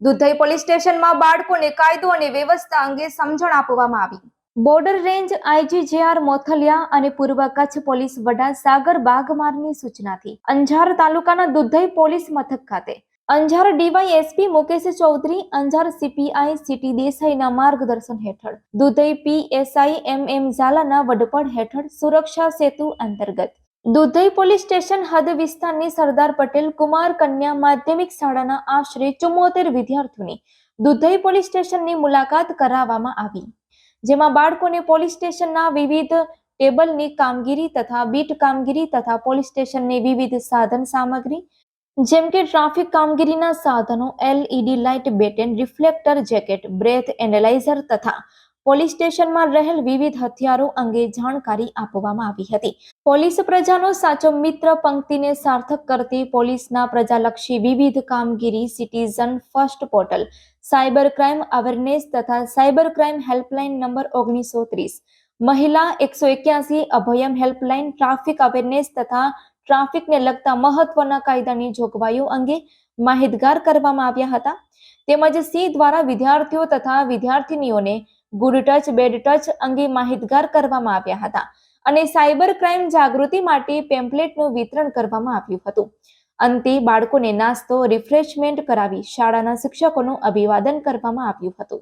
Dudhai police સ્ટેશનમાં બાળકોને કાયદો અને વ્યવસ્થા અંગે સમજણ આપવામાં આવી. Border range IG J R. Mothaliya અને પૂર્વ કચ્છ પોલીસ વડા સાગર બાગમારની સૂચનાથી અંજાર તાલુકાના દુધઈ પોલીસ મથક ખાતે Anjar DYSP Mukesh Chaudhary, Anjar CPI CT દેસાઈના માર્ગદર્શન હેઠળ દુધઈ પીએસઆઈ એમ ઝાલાના વડપણ હેઠળ સુરક્ષા સેતુ અંતર્ગત દુધઈ પોલીસ સ્ટેશન હદ વિસ્તારની સરદાર પટેલ કુમાર કન્યા માધ્યમિક શાળાના આશરે 74 વિદ્યાર્થીઓની દુધઈ પોલીસ સ્ટેશનની મુલાકાત કરાવવામાં આવી, જેમાં બાળકોને પોલીસ સ્ટેશનના વિવિધ ટેબલની કામગીરી તથા બીટ કામગીરી તથા પોલીસ સ્ટેશનની વિવિધ સાધન સામગ્રી જેમ કે ટ્રાફિક કામગીરીના સાધનો, LED light, baton, reflector, jacket, breath analyser તથા પોલીસ સ્ટેશનમાં રહેલ વિવિધ હથિયારો અંગે જાણકારી આપવામાં આવી હતી. પોલીસ પ્રજાનો સાચો મિત્ર પંક્તિને સાર્થક કરતી પોલીસના પ્રજાલક્ષી વિવિધ કામગીરી, citizen first portal, cyber crime awareness તથા સાયબર ક્રાઇમ હેલ્પલાઇન નંબર 1930, મહિલા 181 અભયમ હેલ્પલાઇન, ટ્રાફિક અવેરનેસ તથા ટ્રાફિકને લગતા મહત્વના કાયદાની જોગવાઈઓ અંગે માહિતગાર કરવામાં આવ્યા હતા. તેમજ સી દ્વારા વિદ્યાર્થીઓ તથા વિદ્યાર્થીનીઓને ગુડ ટચ બેડ ટચ અંગે માહિતગાર કરવામાં આવ્યા હતા અને સાયબર ક્રાઇમ જાગૃતિ માટે પેમ્પલેટનું વિતરણ કરવામાં આવ્યું હતું. અંતે બાળકોને નાસ્તો, રિફ્રેશમેન્ટ કરાવી શાળાના શિક્ષકોનું અભિવાદન કરવામાં આવ્યું હતું.